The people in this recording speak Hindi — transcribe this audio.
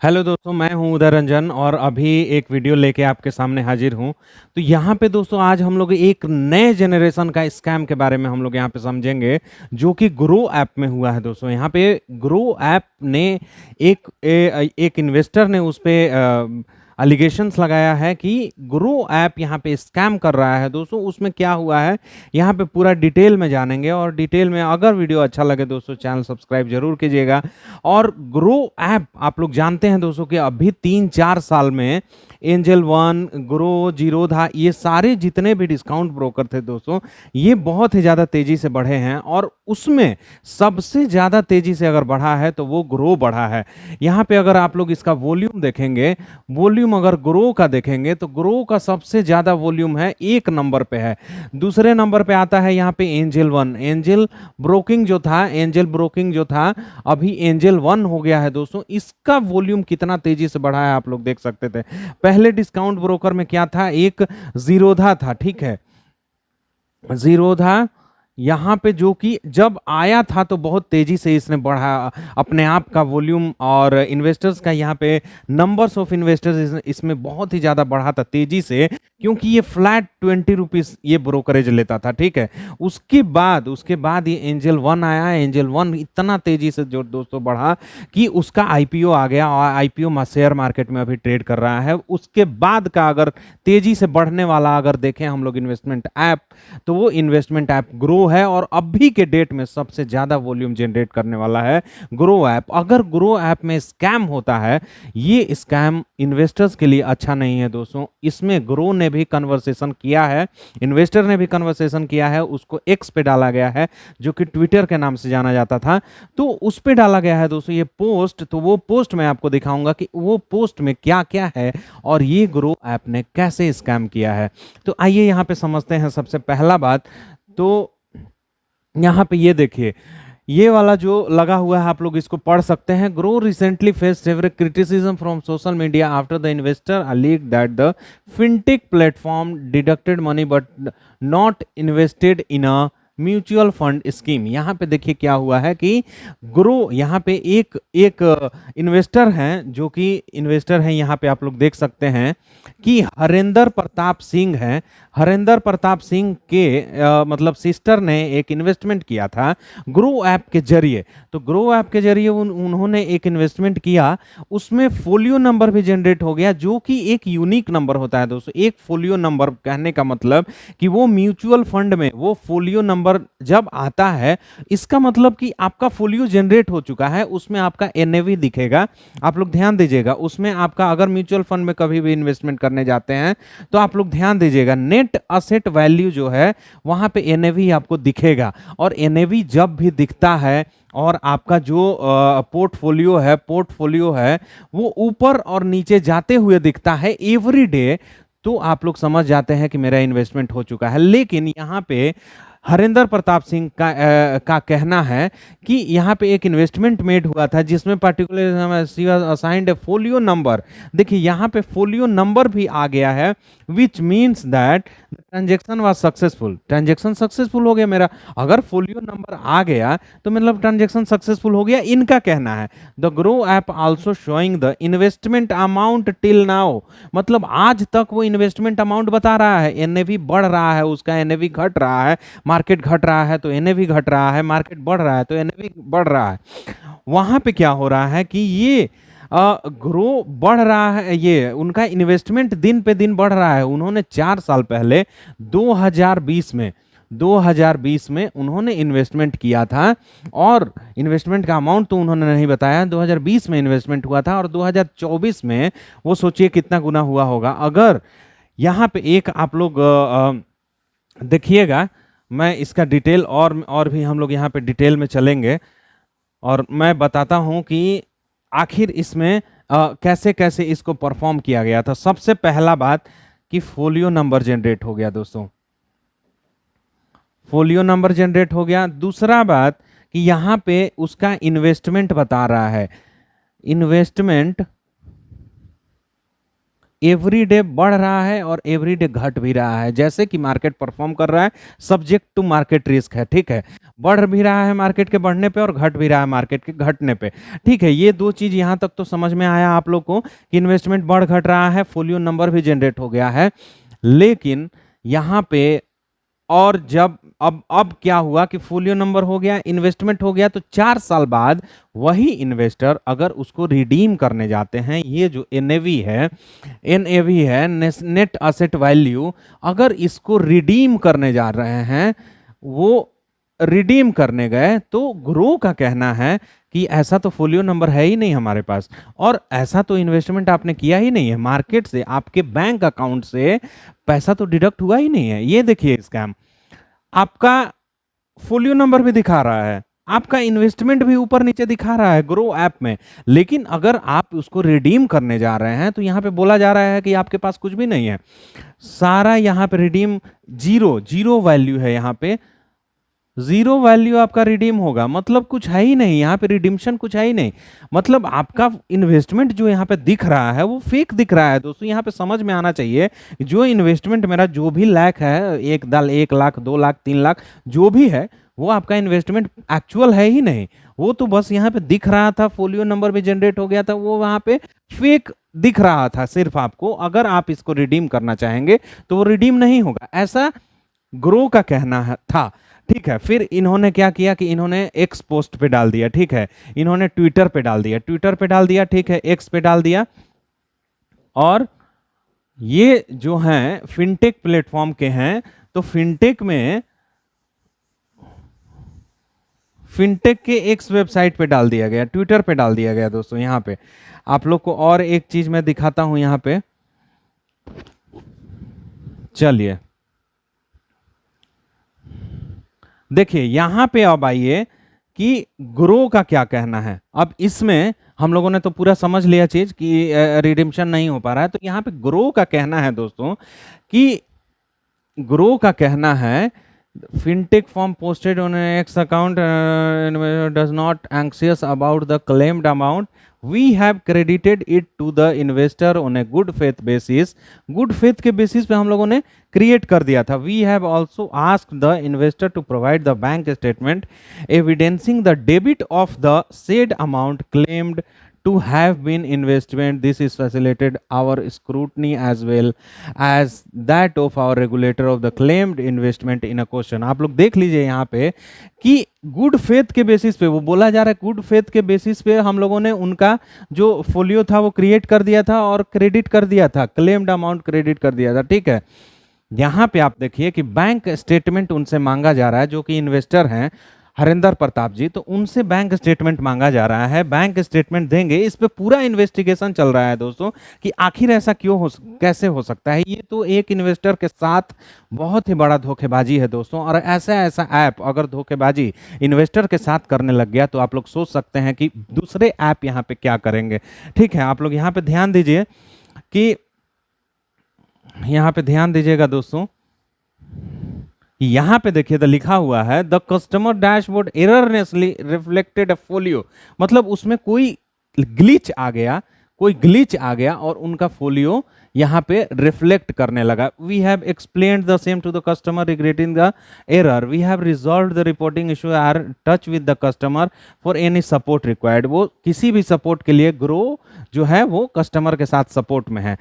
हेलो दोस्तों, मैं हूं उदय रंजन और अभी एक वीडियो लेके आपके सामने हाजिर हूं। तो यहाँ पे दोस्तों आज हम लोग एक नए जनरेशन का स्कैम के बारे में हम लोग यहाँ पे समझेंगे, जो कि ग्रो ऐप में हुआ है। दोस्तों यहाँ पे ग्रो ऐप ने एक इन्वेस्टर ने उस पे अलिगेशंस लगाया है कि ग्रो ऐप यहाँ पे स्कैम कर रहा है। दोस्तों उसमें क्या हुआ है यहाँ पे पूरा डिटेल में जानेंगे, और डिटेल में अगर वीडियो अच्छा लगे दोस्तों चैनल सब्सक्राइब जरूर कीजिएगा। और ग्रो ऐप आप लोग जानते हैं दोस्तों कि अभी 3-4 साल में एंजल वन, ग्रो, जीरोधा, ये सारे जितने भी डिस्काउंट ब्रोकर थे दोस्तों, ये बहुत ही ज़्यादा तेज़ी से बढ़े हैं। और उसमें सबसे ज़्यादा तेज़ी से अगर बढ़ा है तो वो ग्रो बढ़ा है। यहाँ पे अगर आप लोग इसका वॉल्यूम देखेंगे, वॉल्यूम अगर ग्रो का देखेंगे तो ग्रो का सबसे ज़्यादा वॉल्यूम है, 1 नंबर पे है। दूसरे नंबर पे आता है यहाँ पे एंजल वन। एंजल ब्रोकिंग जो था अभी एंजल वन हो गया है। दोस्तों इसका वॉल्यूम कितना तेजी से बढ़ा है आप लोग देख सकते थे। पहले डिस्काउंट ब्रोकर में क्या था, एक जीरोधा था, ठीक है। जीरोधा यहाँ पे जो कि जब आया था तो बहुत तेजी से इसने बढ़ा अपने आप का वॉल्यूम, और इन्वेस्टर्स का यहाँ पे नंबर्स ऑफ इन्वेस्टर्स इसमें बहुत ही ज़्यादा बढ़ा था तेजी से, क्योंकि ये फ्लैट 20 रुपीज़ ये ब्रोकरेज लेता था, ठीक है। उसके बाद ये एंजल वन आया। एंजल वन इतना तेजी से जो दोस्तों बढ़ा कि उसका आईपीओ आ गया, और आईपीओ शेयर मार्केट में अभी ट्रेड कर रहा है। उसके बाद का अगर तेजी से बढ़ने वाला अगर देखें हम लोग इन्वेस्टमेंट ऐप, तो वो इन्वेस्टमेंट ऐप ग्रो है, और अभी के डेट में सबसे ज्यादा वॉल्यूम जनरेट करने वाला है ग्रो ऐप। अगर ग्रो ऐप में स्कैम होता है, ये स्कैम इन्वेस्टर्स के लिए अच्छा नहीं है दोस्तों। इसमें ग्रो ने भी कन्वर्सेशन किया है, इन्वेस्टर ने भी कन्वर्सेशन किया है, उसको एक्स पे डाला गया है जो कि ट्विटर के नाम से जाना जाता था। तो उस पे डाला गया है दोस्तों ये पोस्ट। तो वो पोस्ट मैं आपको दिखाऊंगा कि वो पोस्ट में क्या क्या है और ये ग्रो ऐप ने कैसे स्कैम किया है। तो आइए यहाँ पे समझते हैं। सबसे पहला बात तो यहाँ पे ये देखिए, ये वाला जो लगा हुआ है आप लोग इसको पढ़ सकते हैं। Grow recently face several criticism from social media after the investor alleged that the fintech platform deducted money but not invested in a mutual fund scheme. यहाँ पे देखिए क्या हुआ है कि ग्रो यहाँ पे एक एक इन्वेस्टर हैं, जो कि इन्वेस्टर हैं यहाँ पे आप लोग देख सकते हैं कि हरेंद्र प्रताप सिंह हैं। हरेंद्र प्रताप सिंह के मतलब सिस्टर ने एक इन्वेस्टमेंट किया था ग्रो ऐप के जरिए। तो ग्रो ऐप के जरिए उन्होंने एक इन्वेस्टमेंट किया, उसमें फोलियो नंबर भी जनरेट हो गया, जो कि एक यूनिक नंबर होता है दोस्तों। एक फोलियो नंबर कहने का मतलब कि वो म्यूचुअल फंड में वो फोलियो नंबर जब आता है, इसका मतलब कि आपका फोलियो जनरेट हो चुका है, उसमें आपका एनएवी दिखेगा। आप लोग ध्यान दीजिएगा, उसमें आपका अगर म्यूचुअल फंड में कभी भी इन्वेस्टमेंट करने जाते हैं तो आप लोग ध्यान दीजिएगा, नेट असेट वैल्यू जो है वहां पे एनएवी आपको दिखेगा। और एनएवी जब भी दिखता है और आपका जो पोर्टफोलियो है वो ऊपर और नीचे जाते हुए दिखता है एवरी डे, तो आप लोग समझ जाते हैं कि मेरा इन्वेस्टमेंट हो चुका है। लेकिन यहाँ पे हरेंद्र प्रताप सिंह का कहना है कि यहाँ पे एक इन्वेस्टमेंट मेड हुआ था जिसमें पर्टिकुलर असाइंड ए फोलियो नंबर। देखिए यहाँ पे फोलियो नंबर भी आ गया है, which means that transaction was successful. Transaction successful हो गया मेरा। अगर फोलियो नंबर आ गया तो मतलब ट्रांजेक्शन सक्सेसफुल हो गया, इनका कहना है। The grow app also showing the investment amount till now, मतलब आज तक वो इन्वेस्टमेंट अमाउंट बता रहा है। एनएवी बढ़ रहा है, उसका एनएवी घट रहा है, मार्केट घट रहा है तो एनएवी घट रहा है, मार्केट बढ़ रहा है तो एनएवी बढ़ रहा है। वहां पे क्या हो रहा है कि ये ग्रो बढ़ रहा है, ये उनका इन्वेस्टमेंट दिन पे दिन बढ़ रहा है। उन्होंने 4 साल पहले 2020 में उन्होंने इन्वेस्टमेंट किया था, और इन्वेस्टमेंट का अमाउंट तो उन्होंने नहीं बताया। 2020 में इन्वेस्टमेंट हुआ था और 2024 में वो सोचिए कितना गुना हुआ होगा। अगर यहाँ पे एक आप लोग देखिएगा, मैं इसका डिटेल और भी हम लोग यहाँ पे डिटेल में चलेंगे, और मैं बताता हूँ कि आखिर इसमें कैसे कैसे इसको परफॉर्म किया गया था। सबसे पहला बात कि फोलियो नंबर जनरेट हो गया दोस्तों, फोलियो नंबर जनरेट हो गया। दूसरा बात कि यहाँ पे उसका इन्वेस्टमेंट बता रहा है, इन्वेस्टमेंट एवरी डे बढ़ रहा है और एवरी डे घट भी रहा है, जैसे कि मार्केट परफॉर्म कर रहा है, सब्जेक्ट टू मार्केट रिस्क है, ठीक है। बढ़ भी रहा है मार्केट के बढ़ने पे और घट भी रहा है मार्केट के घटने पे, ठीक है। ये दो चीज यहां तक तो समझ में आया आप लोग को कि इन्वेस्टमेंट बढ़ घट रहा है, फोलियो नंबर भी जनरेट हो गया है। लेकिन यहाँ पे और जब अब क्या हुआ कि फोलियो नंबर हो गया, इन्वेस्टमेंट हो गया, तो 4 साल बाद वही इन्वेस्टर अगर उसको रिडीम करने जाते हैं, ये जो एनएवी है नेट असेट वैल्यू, अगर इसको रिडीम करने जा रहे हैं, वो रिडीम करने गए, तो ग्रो का कहना है कि ऐसा तो फोलियो नंबर है ही नहीं हमारे पास, और ऐसा तो इन्वेस्टमेंट आपने किया ही नहीं है, मार्केट से आपके बैंक अकाउंट से पैसा तो डिडक्ट हुआ ही नहीं है। ये देखिए स्कैम, आपका फोलियो नंबर भी दिखा रहा है, आपका इन्वेस्टमेंट भी ऊपर नीचे दिखा रहा है ग्रो ऐप में, लेकिन अगर आप उसको रिडीम करने जा रहे हैं तो यहाँ पे बोला जा रहा है कि आपके पास कुछ भी नहीं है, सारा यहाँ पे रिडीम जीरो जीरो वैल्यू है, यहाँ पे जीरो वैल्यू आपका रिडीम होगा, मतलब कुछ है ही नहीं यहाँ पे, रिडीम्शन कुछ है ही नहीं, मतलब आपका इन्वेस्टमेंट जो यहाँ पे दिख रहा है वो फेक दिख रहा है। दोस्तों यहाँ पे समझ में आना चाहिए, जो इन्वेस्टमेंट मेरा जो भी लाख है, 1 लाख 2 लाख 3 लाख जो भी है, वो आपका इन्वेस्टमेंट एक्चुअल है ही नहीं, वो तो बस यहाँ पे दिख रहा था, फोलियो नंबर भी जनरेट हो गया था, वो वहाँ पे फेक दिख रहा था सिर्फ आपको। अगर आप इसको रिडीम करना चाहेंगे तो वो रिडीम नहीं होगा, ऐसा ग्रो का कहना था, ठीक है। फिर इन्होंने क्या किया कि इन्होंने एक्स पोस्ट पे डाल दिया, ठीक है, इन्होंने ट्विटर पे डाल दिया, ठीक है, एक्स पे डाल दिया, और ये जो हैं फिनटेक प्लेटफॉर्म के हैं, तो फिनटेक के एक्स वेबसाइट पे डाल दिया गया, ट्विटर पे डाल दिया गया। दोस्तों यहाँ पे आप लोग को और एक चीज मैं दिखाता हूं, यहाँ पे चलिए देखिए, यहां पे अब आइए कि ग्रो का क्या कहना है। अब इसमें हम लोगों ने तो पूरा समझ लिया चीज कि रिडिम्पशन नहीं हो पा रहा है, तो यहाँ पे ग्रो का कहना है दोस्तों कि ग्रो का कहना है fintech form posted on an X account does not anxious about the claimed amount, we have credited it to the investor on a good faith basis। good faith के basis पे हम लोगों ने create कर दिया था। we have also asked the investor to provide the bank statement evidencing the debit of the said amount claimed to have been investment। this is facilitated our scrutiny as well as that of our regulator of the claimed investment in a question। आप लोग देख लीजिए यहाँ पे कि गुड फेथ के बेसिस पे, वो बोला जा रहा है गुड फेथ के बेसिस पे हम लोगों ने उनका जो फोलियो था वो क्रिएट कर दिया था और क्रेडिट कर दिया था, क्लेम्ड अमाउंट क्रेडिट कर दिया था, ठीक है। यहाँ पे आप देखिए कि बैंक स्टेटमेंट उनसे मांगा जा रहा है, जो कि इन्वेस्टर हैं हरिंदर प्रताप जी, तो उनसे बैंक स्टेटमेंट मांगा जा रहा है, बैंक स्टेटमेंट देंगे। इस पे पूरा इन्वेस्टिगेशन चल रहा है दोस्तों कि आखिर ऐसा क्यों कैसे हो सकता है। ये तो एक इन्वेस्टर के साथ बहुत ही बड़ा धोखेबाजी है दोस्तों, और ऐसा ऐप अगर धोखेबाजी इन्वेस्टर के साथ करने लग गया तो आप लोग सोच सकते हैं कि दूसरे ऐप यहाँ पे क्या करेंगे, ठीक है। आप लोग यहाँ पे ध्यान दीजिए कि यहाँ पे ध्यान दीजिएगा दोस्तों, यहां पे देखिए तो लिखा हुआ है the customer dashboard erroneously reflected a folio, मतलब उसमें कोई ग्लिच आ गया और उनका फोलियो यहाँ पे रिफ्लेक्ट करने लगा। We have explained the same to the customer regretting the error, we have resolve the reporting issue, are touch with the customer for any support required. वो किसी भी सपोर्ट के लिए ग्रो जो है वो कस्टमर के साथ सपोर्ट में है।